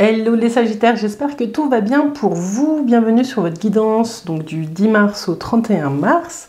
Hello les Sagittaires, j'espère que tout va bien pour vous. Bienvenue sur votre guidance donc du 10 mars au 31 mars.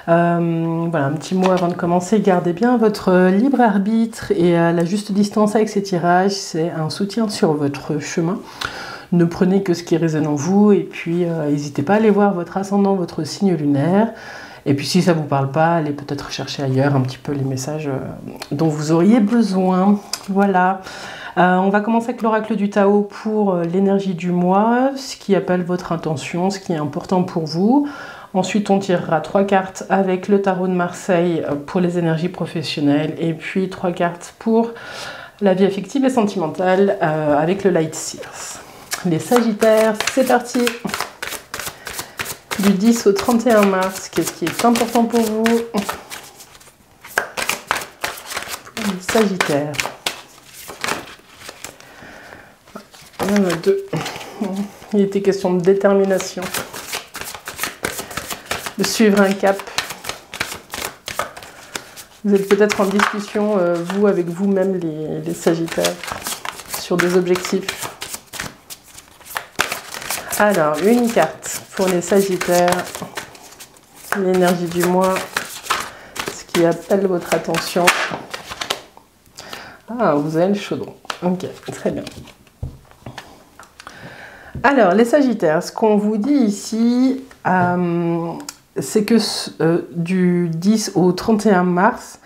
Voilà, un petit mot avant de commencer, gardez bien votre libre arbitre et la juste distance avec ces tirages, c'est un soutien sur votre chemin. Ne prenez que ce qui résonne en vous et puis n'hésitez pas à aller voir votre ascendant, votre signe lunaire. Et puis si ça ne vous parle pas, allez peut-être chercher ailleurs un petit peu les messages dont vous auriez besoin. Voilà. On va commencer avec l'oracle du Tao pour l'énergie du mois, ce qui appelle votre intention, ce qui est important pour vous. Ensuite, on tirera 3 cartes avec le tarot de Marseille pour les énergies professionnelles et puis 3 cartes pour la vie affective et sentimentale avec le Light Seers. Les Sagittaires, c'est parti! Du 10 au 31 mars, qu'est-ce qui est important pour vous? Pour les Sagittaires. 2. Il était question de détermination, de suivre un cap. Vous êtes peut-être en discussion, vous, avec vous-même, les Sagittaires, sur des objectifs. Alors, une carte pour les Sagittaires, l'énergie du mois, ce qui appelle votre attention. Ah, vous avez le chaudron. Ok, très bien. Alors, les Sagittaires, ce qu'on vous dit ici, c'est que du 10 au 31 mars,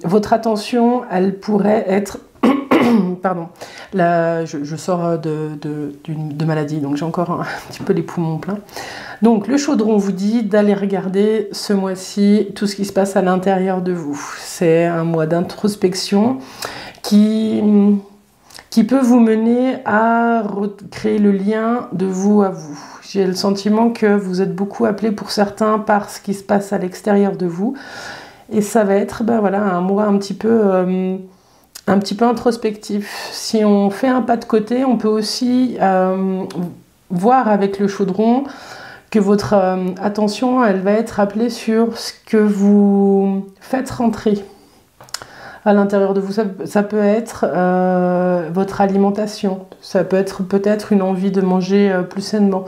votre attention, elle pourrait être... Pardon, là, je sors de maladie, donc j'ai encore un petit peu les poumons pleins. Donc, le chaudron vous dit d'aller regarder ce mois-ci tout ce qui se passe à l'intérieur de vous. C'est un mois d'introspection qui peut vous mener à recréer le lien de vous à vous. J'ai le sentiment que vous êtes beaucoup appelés pour certains par ce qui se passe à l'extérieur de vous. Et ça va être voilà, un mois un petit peu introspectif. Si on fait un pas de côté, on peut aussi voir avec le chaudron que votre attention, elle va être appelée sur ce que vous faites rentrer à l'intérieur de vous. Ça peut être votre alimentation, ça peut être peut-être une envie de manger plus sainement,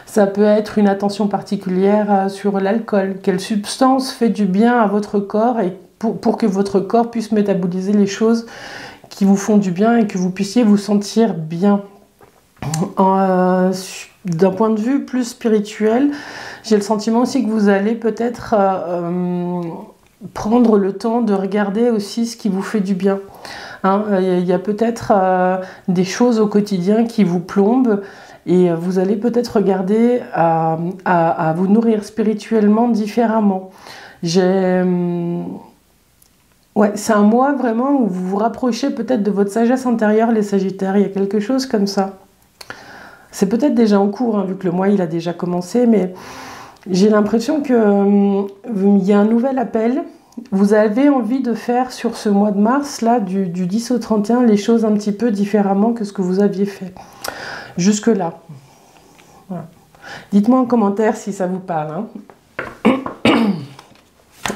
ça peut être une attention particulière sur l'alcool. Quelle substance fait du bien à votre corps et pour que votre corps puisse métaboliser les choses qui vous font du bien et que vous puissiez vous sentir bien. D'un point de vue plus spirituel, j'ai le sentiment aussi que vous allez peut-être prendre le temps de regarder aussi ce qui vous fait du bien. Il y a peut-être des choses au quotidien qui vous plombent et vous allez peut-être regarder à vous nourrir spirituellement différemment. Ouais, c'est un mois vraiment où vous vous rapprochez peut-être de votre sagesse intérieure, les Sagittaires. Il y a quelque chose comme ça. C'est peut-être déjà en cours, vu que le mois il a déjà commencé, mais j'ai l'impression qu'il y a un nouvel appel. Vous avez envie de faire sur ce mois de mars, là, du 10 au 31, les choses un petit peu différemment que ce que vous aviez fait jusque-là. Voilà. Dites-moi en commentaire si ça vous parle.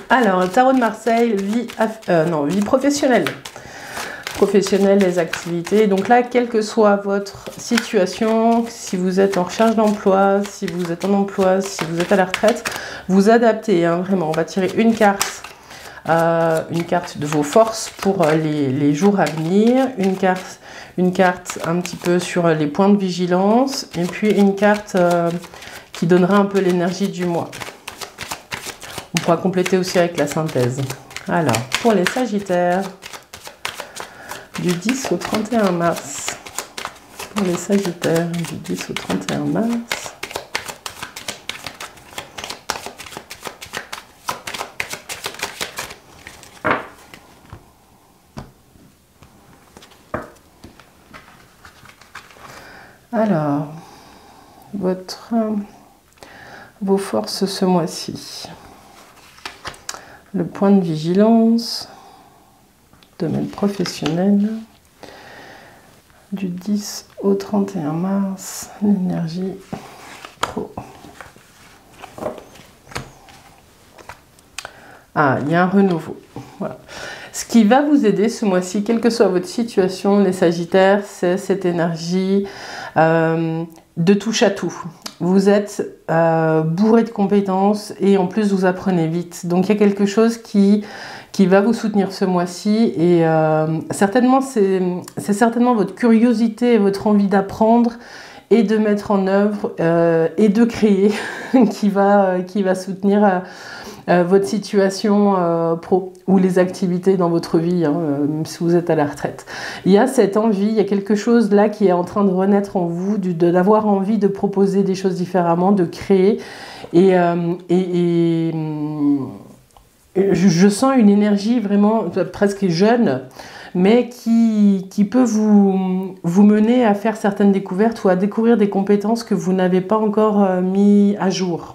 Alors, le tarot de Marseille, vie professionnelle. Professionnelle, les activités. Donc là, quelle que soit votre situation, si vous êtes en recherche d'emploi, si vous êtes en emploi, si vous êtes à la retraite, vous adaptez, vraiment. On va tirer une carte de vos forces pour les jours à venir, une carte un petit peu sur les points de vigilance, et puis une carte qui donnera un peu l'énergie du mois. On pourra compléter aussi avec la synthèse. Alors, pour les Sagittaires, du 10 au 31 mars. Pour les Sagittaires, du 10 au 31 mars. Alors, vos forces ce mois-ci. Le point de vigilance, domaine professionnel, du 10 au 31 mars, l'énergie pro. Ah, il y a un renouveau. Voilà. Ce qui va vous aider ce mois-ci, quelle que soit votre situation, les Sagittaires, c'est cette énergie de touche à tout. Vous êtes bourré de compétences et en plus vous apprenez vite. Donc il y a quelque chose qui va vous soutenir ce mois-ci et certainement c'est certainement votre curiosité et votre envie d'apprendre et de mettre en œuvre et de créer qui va soutenir votre situation pro ou les activités dans votre vie, hein, même si vous êtes à la retraite. Il y a cette envie, il y a quelque chose là qui est en train de renaître en vous, d'avoir envie de proposer des choses différemment, de créer. Et je sens une énergie vraiment presque jeune, mais qui peut vous mener à faire certaines découvertes ou à découvrir des compétences que vous n'avez pas encore mis à jour.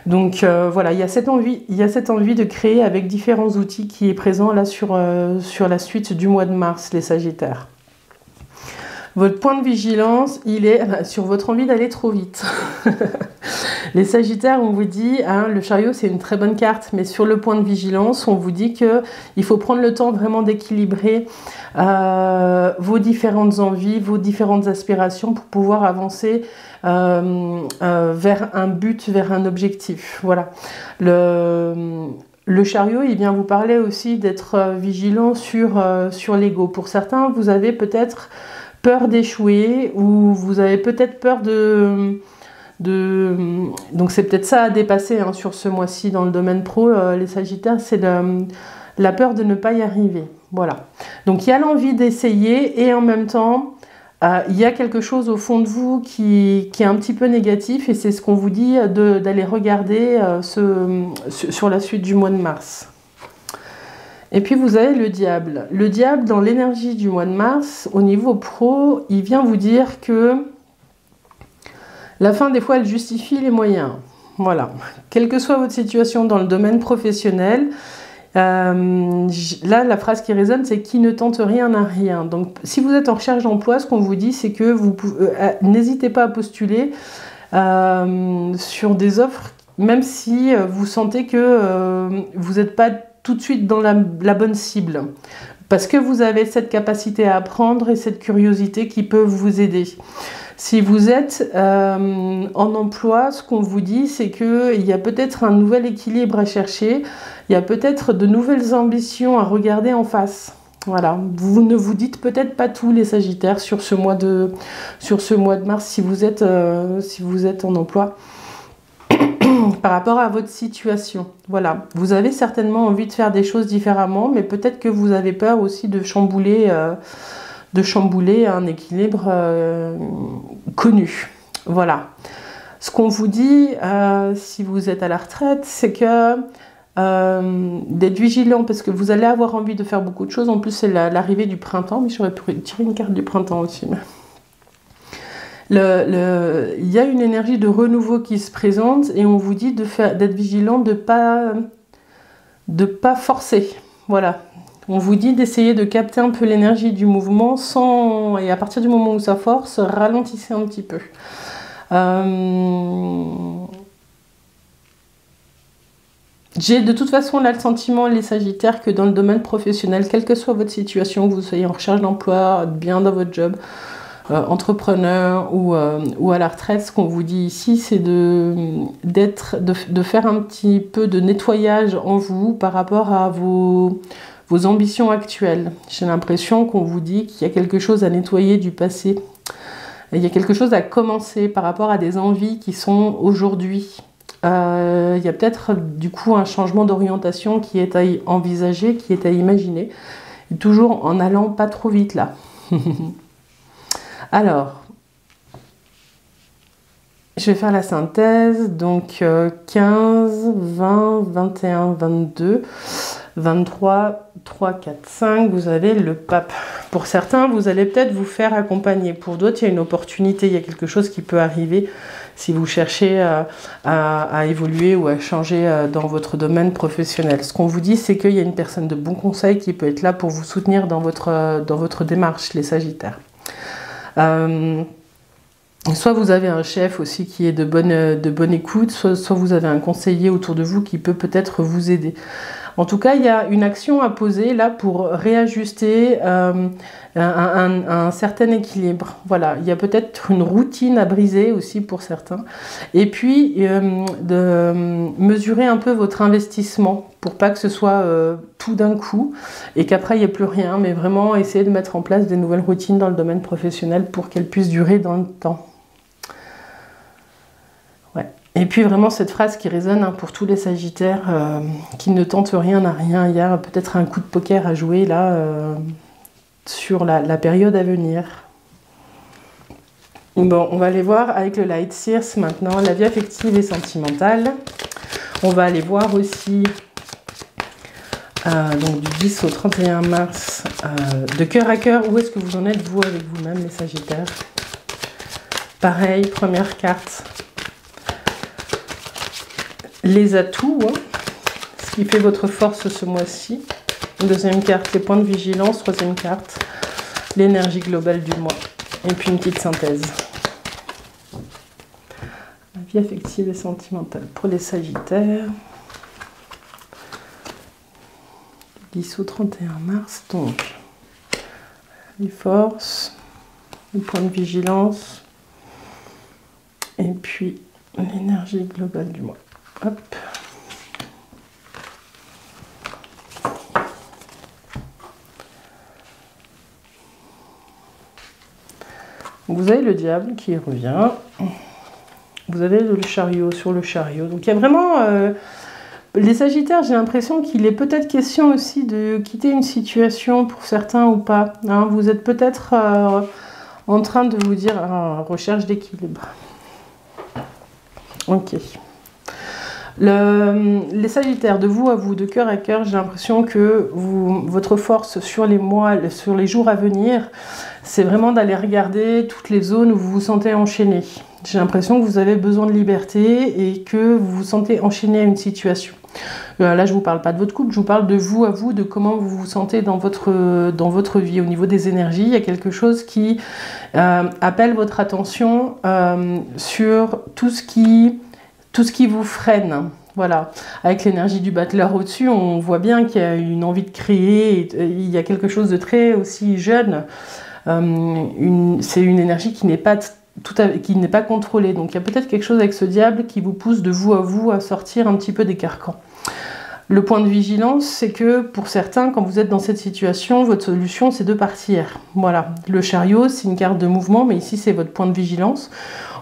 Donc voilà, il y a cette envie de créer avec différents outils qui est présent là sur la suite du mois de mars, les Sagittaires. Votre point de vigilance, il est sur votre envie d'aller trop vite. Les Sagittaires, on vous dit, hein, le chariot c'est une très bonne carte, mais sur le point de vigilance, on vous dit qu'il faut prendre le temps vraiment d'équilibrer vos différentes envies, vos différentes aspirations pour pouvoir avancer vers un but, vers un objectif. Voilà. Le chariot, il vient vous parler aussi d'être vigilant sur l'ego. Pour certains, vous avez peut-être peur d'échouer ou vous avez peut-être peur donc c'est peut-être ça à dépasser hein, sur ce mois-ci dans le domaine pro, les Sagittaires, c'est la peur de ne pas y arriver. Voilà. Donc il y a l'envie d'essayer et en même temps, il y a quelque chose au fond de vous qui est un petit peu négatif et c'est ce qu'on vous dit d'aller regarder sur la suite du mois de mars. Et puis vous avez le diable. Le diable, dans l'énergie du mois de mars, au niveau pro, il vient vous dire que la fin, des fois, elle justifie les moyens. Voilà. Quelle que soit votre situation dans le domaine professionnel, là, la phrase qui résonne, c'est « qui ne tente rien n'a rien ». Donc, si vous êtes en recherche d'emploi, ce qu'on vous dit, c'est que vous n'hésitez pas à postuler sur des offres, même si vous sentez que vous n'êtes pas tout de suite dans la bonne cible. Parce que vous avez cette capacité à apprendre et cette curiosité qui peut vous aider. Si vous êtes en emploi, ce qu'on vous dit, c'est qu'il y a peut-être un nouvel équilibre à chercher, il y a peut-être de nouvelles ambitions à regarder en face. Voilà, vous ne vous dites peut-être pas tout, les Sagittaires, sur ce mois de mars, si vous êtes en emploi. Par rapport à votre situation, voilà, vous avez certainement envie de faire des choses différemment, mais peut-être que vous avez peur aussi de chambouler un équilibre connu. Voilà. Ce qu'on vous dit, si vous êtes à la retraite, c'est que d'être vigilant, parce que vous allez avoir envie de faire beaucoup de choses. En plus, c'est l'arrivée du printemps, mais j'aurais pu tirer une carte du printemps aussi. Il y a une énergie de renouveau qui se présente et on vous dit d'être vigilant, de pas forcer. Voilà. On vous dit d'essayer de capter un peu l'énergie du mouvement et à partir du moment où ça force, ralentissez un petit peu. J'ai de toute façon là le sentiment, les Sagittaires, que dans le domaine professionnel, quelle que soit votre situation, que vous soyez en recherche d'emploi, bien dans votre job, entrepreneur ou à la retraite, ce qu'on vous dit ici, c'est de faire un petit peu de nettoyage en vous par rapport à vos ambitions actuelles. J'ai l'impression qu'on vous dit qu'il y a quelque chose à nettoyer du passé. Il y a quelque chose à commencer par rapport à des envies qui sont aujourd'hui. Il y a peut-être du coup un changement d'orientation qui est à envisager, qui est à imaginer. Et toujours en allant pas trop vite là. Alors, je vais faire la synthèse. Donc 15, 20, 21, 22, 23, 3, 4, 5, vous avez le pape. Pour certains, vous allez peut-être vous faire accompagner. Pour d'autres, il y a une opportunité, il y a quelque chose qui peut arriver si vous cherchez à évoluer ou à changer dans votre domaine professionnel. Ce qu'on vous dit, c'est qu'il y a une personne de bon conseil qui peut être là pour vous soutenir dans votre démarche, les Sagittaires. Soit vous avez un chef aussi qui est de bonne écoute, soit vous avez un conseiller autour de vous qui peut peut-être vous aider. En tout cas, il y a une action à poser là pour réajuster un certain équilibre. Voilà, il y a peut-être une routine à briser aussi pour certains. Et puis, de mesurer un peu votre investissement pour pas que ce soit tout d'un coup et qu'après il n'y ait plus rien, mais vraiment essayer de mettre en place des nouvelles routines dans le domaine professionnel pour qu'elles puissent durer dans le temps. Ouais. Et puis vraiment cette phrase qui résonne pour tous les Sagittaires qui ne tentent rien à rien. Il y a peut-être un coup de poker à jouer là sur la période à venir. Bon, on va aller voir avec le Light Seers maintenant, la vie affective et sentimentale. On va aller voir aussi donc du 10 au 31 mars de cœur à cœur. Où est-ce que vous en êtes vous avec vous-même les Sagittaires? Pareil, première carte. Les atouts, hein, ce qui fait votre force ce mois-ci. Deuxième carte, les points de vigilance. Troisième carte, l'énergie globale du mois. Et puis une petite synthèse. La vie affective et sentimentale pour les Sagittaires. 10 au 31 mars, donc les forces, les points de vigilance. Et puis l'énergie globale du mois. Hop. Vous avez le diable qui revient. Vous avez le chariot sur le chariot. Donc il y a vraiment... les Sagittaires, j'ai l'impression qu'il est peut-être question aussi de quitter une situation pour certains ou pas. Hein, vous êtes peut-être en train de vous dire recherche d'équilibre. Ok. Les Sagittaires, de vous à vous, de cœur à cœur, j'ai l'impression que votre force sur les mois, sur les jours à venir, c'est vraiment d'aller regarder toutes les zones où vous vous sentez enchaîné. J'ai l'impression que vous avez besoin de liberté et que vous vous sentez enchaîné à une situation. Là, je ne vous parle pas de votre couple, je vous parle de vous à vous, de comment vous vous sentez dans votre vie. Au niveau des énergies, il y a quelque chose qui appelle votre attention sur tout ce qui vous freine. Voilà. Avec l'énergie du battleur au-dessus, on voit bien qu'il y a une envie de créer, il y a quelque chose de très aussi jeune. C'est une énergie qui n'est pas contrôlée. Donc il y a peut-être quelque chose avec ce diable qui vous pousse de vous à vous à sortir un petit peu des carcans. Le point de vigilance, c'est que pour certains, quand vous êtes dans cette situation, votre solution, c'est de partir. Voilà. Le chariot, c'est une carte de mouvement, mais ici, c'est votre point de vigilance.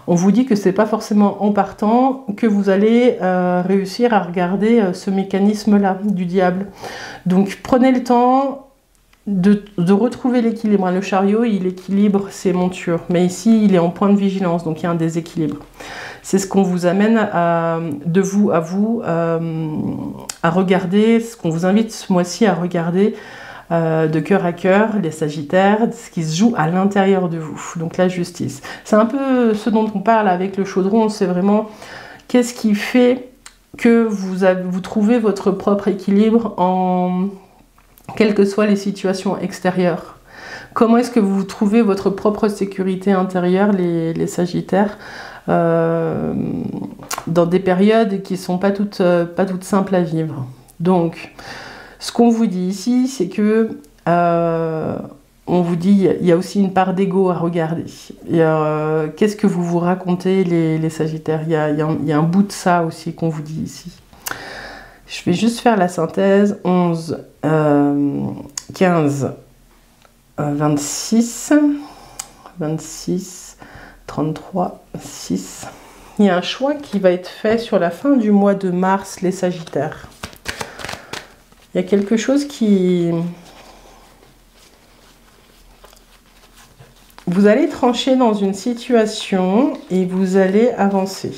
On vous dit que c'est pas forcément en partant que vous allez réussir à regarder ce mécanisme-là du diable. Donc prenez le temps de retrouver l'équilibre. Le chariot, il équilibre ses montures, mais ici, il est en point de vigilance, donc il y a un déséquilibre. C'est ce qu'on vous amène de vous à vous à regarder, ce qu'on vous invite ce mois-ci à regarder de cœur à cœur, les Sagittaires, ce qui se joue à l'intérieur de vous, donc la justice. C'est un peu ce dont on parle avec le chaudron, c'est vraiment qu'est-ce qui fait que vous trouvez votre propre équilibre en quelles que soient les situations extérieures. Comment est-ce que vous trouvez votre propre sécurité intérieure, les Sagittaires, dans des périodes qui ne sont pas toutes simples à vivre. Donc, ce qu'on vous dit ici, c'est que on vous dit il y a aussi une part d'ego à regarder. Qu'est-ce que vous vous racontez, les Sagittaires? Il y a un bout de ça aussi qu'on vous dit ici. Je vais juste faire la synthèse. 11, 15, 26, 26, 33, 6. Il y a un choix qui va être fait sur la fin du mois de mars, les Sagittaires. Il y a quelque chose qui... Vous allez trancher dans une situation et vous allez avancer.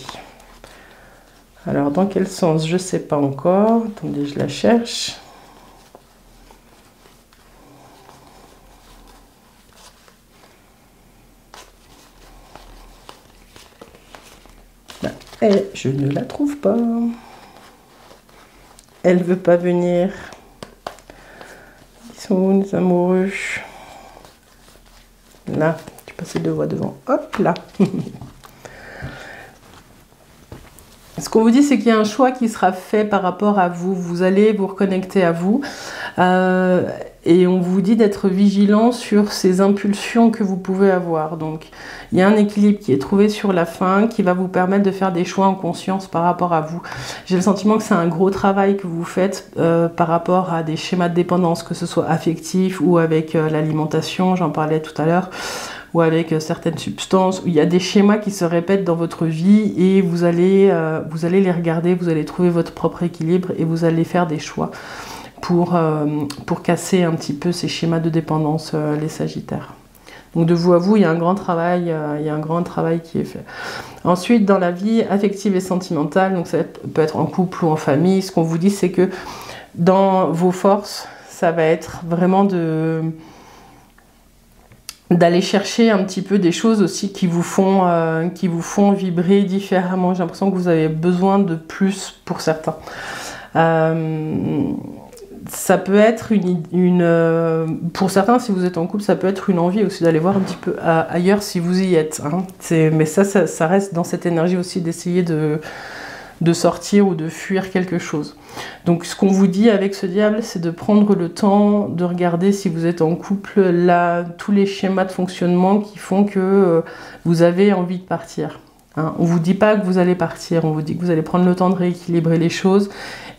Alors, dans quel sens? Je ne sais pas encore. Attendez, je la cherche. Et je ne la trouve pas. Elle veut pas venir. Ils sont où, les amoureux? Là, tu vais passer 2 voix devant. Hop là. Ce qu'on vous dit, c'est qu'il y a un choix qui sera fait par rapport à vous. Vous allez vous reconnecter à vous. Et on vous dit d'être vigilant sur ces impulsions que vous pouvez avoir. Donc, il y a un équilibre qui est trouvé sur la fin qui va vous permettre de faire des choix en conscience par rapport à vous. J'ai le sentiment que c'est un gros travail que vous faites par rapport à des schémas de dépendance, que ce soit affectif ou avec l'alimentation, j'en parlais tout à l'heure, ou avec certaines substances, où il y a des schémas qui se répètent dans votre vie et vous allez les regarder, vous allez trouver votre propre équilibre et vous allez faire des choix pour casser un petit peu ces schémas de dépendance, les Sagittaires. Donc de vous à vous, il y a un grand travail qui est fait. Ensuite, dans la vie affective et sentimentale, donc ça peut être en couple ou en famille, ce qu'on vous dit, c'est que dans vos forces, ça va être vraiment d'aller chercher un petit peu des choses aussi qui vous font vibrer différemment. J'ai l'impression que vous avez besoin de plus pour certains. Ça peut être pour certains, si vous êtes en couple, ça peut être une envie aussi d'aller voir un petit peu ailleurs si vous y êtes. Hein. Mais ça reste dans cette énergie aussi d'essayer de sortir ou de fuir quelque chose. Donc ce qu'on vous dit avec ce diable, c'est de prendre le temps de regarder si vous êtes en couple, là, tous les schémas de fonctionnement qui font que vous avez envie de partir. Hein. On ne vous dit pas que vous allez partir, on vous dit que vous allez prendre le temps de rééquilibrer les choses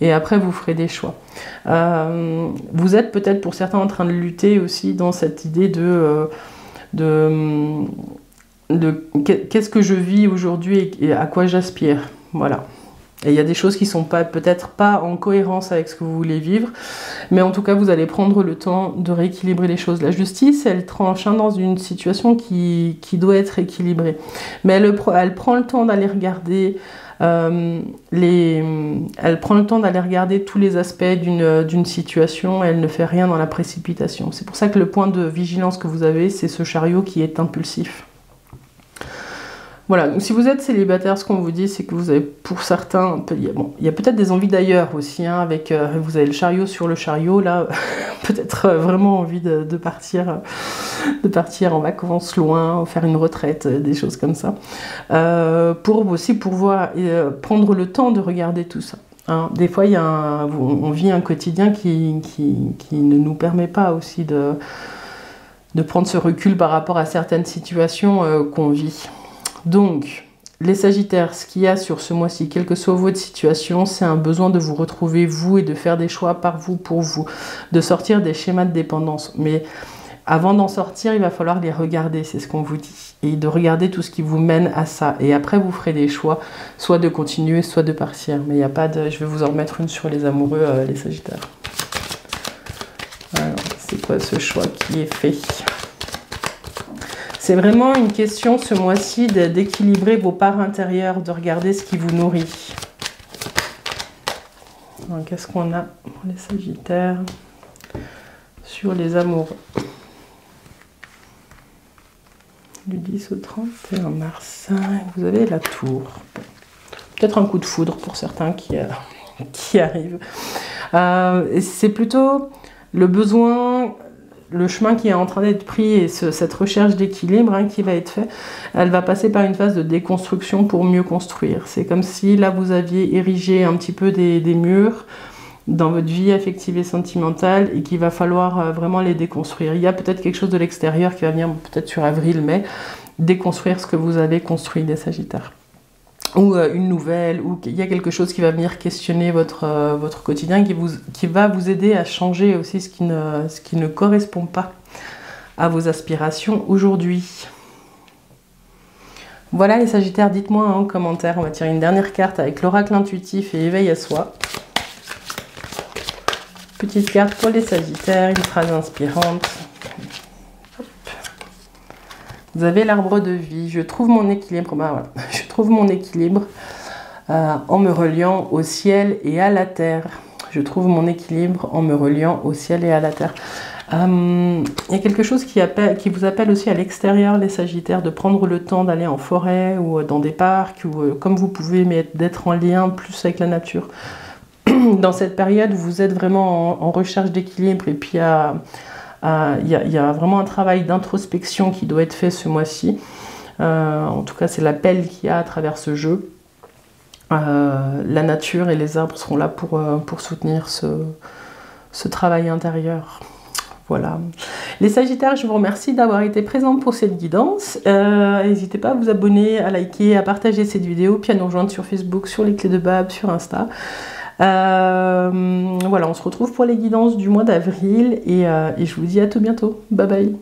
et après vous ferez des choix. Vous êtes peut-être pour certains en train de lutter aussi dans cette idée de qu'est-ce que je vis aujourd'hui et à quoi j'aspire. Voilà. Et il y a des choses qui ne sont peut-être pas en cohérence avec ce que vous voulez vivre, mais en tout cas, vous allez prendre le temps de rééquilibrer les choses. La justice, elle tranche dans une situation qui doit être équilibrée. Mais elle prend le temps d'aller regarder elle prend le temps d'aller regarder tous les aspects d'une situation, elle ne fait rien dans la précipitation. C'est pour ça que le point de vigilance que vous avez, c'est ce chariot qui est impulsif. Voilà, donc si vous êtes célibataire, ce qu'on vous dit, c'est que vous avez pour certains, il y a peut-être des envies d'ailleurs aussi, hein, vous avez le chariot sur le chariot, là, peut-être vraiment envie de partir en vacances loin, ou faire une retraite, des choses comme ça. Pour aussi pouvoir prendre le temps de regarder tout ça. Hein. Des fois, on vit un quotidien qui ne nous permet pas aussi de prendre ce recul par rapport à certaines situations qu'on vit. Donc, les Sagittaires, ce qu'il y a sur ce mois-ci, quelle que soit votre situation, c'est un besoin de vous retrouver vous et de faire des choix par vous, pour vous, de sortir des schémas de dépendance. Mais avant d'en sortir, il va falloir les regarder, c'est ce qu'on vous dit. Et de regarder tout ce qui vous mène à ça. Et après, vous ferez des choix, soit de continuer, soit de partir. Mais il n'y a pas de... Je vais vous en remettre une sur les amoureux, les Sagittaires. Alors, c'est quoi ce choix qui est fait ? C'est vraiment une question ce mois-ci d'équilibrer vos parts intérieures, de regarder ce qui vous nourrit. Qu'est-ce qu'on a pour les Sagittaires sur les amoureux du 10 au 31 mars, vous avez la tour. Peut-être un coup de foudre pour certains qui arrivent. C'est plutôt le besoin... Le chemin qui est en train d'être pris et cette recherche d'équilibre qui va être fait, elle va passer par une phase de déconstruction pour mieux construire. C'est comme si là vous aviez érigé un petit peu des murs dans votre vie affective et sentimentale et qu'il va falloir vraiment les déconstruire. Il y a peut-être quelque chose de l'extérieur qui va venir peut-être sur avril-mai, déconstruire ce que vous avez construit des Sagittaires. Ou une nouvelle, ou il y a quelque chose qui va venir questionner votre quotidien, qui va vous aider à changer aussi ce qui ne correspond pas à vos aspirations aujourd'hui. Voilà les Sagittaires, dites-moi en commentaire, on va tirer une dernière carte avec l'oracle intuitif et éveil à soi. Petite carte pour les Sagittaires, une phrase inspirante. Hop. Vous avez l'arbre de vie, je trouve mon équilibre, voilà. Je trouve mon équilibre en me reliant au ciel et à la terre. Je trouve mon équilibre en me reliant au ciel et à la terre. Il y a quelque chose qui vous appelle aussi à l'extérieur, les Sagittaires, de prendre le temps d'aller en forêt ou dans des parcs, ou comme vous pouvez, mais d'être en lien plus avec la nature. Dans cette période où vous êtes vraiment en recherche d'équilibre et puis à Il y a vraiment un travail d'introspection qui doit être fait ce mois-ci. En tout cas, c'est l'appel qu'il y a à travers ce jeu. La nature et les arbres seront là pour soutenir ce travail intérieur. Voilà. Les Sagittaires, je vous remercie d'avoir été présents pour cette guidance. N'hésitez pas à vous abonner, à liker, à partager cette vidéo, puis à nous rejoindre sur Facebook, sur les clés de Bab, sur Insta. Voilà, on se retrouve pour les guidances du mois d'avril et je vous dis à tout bientôt. Bye bye.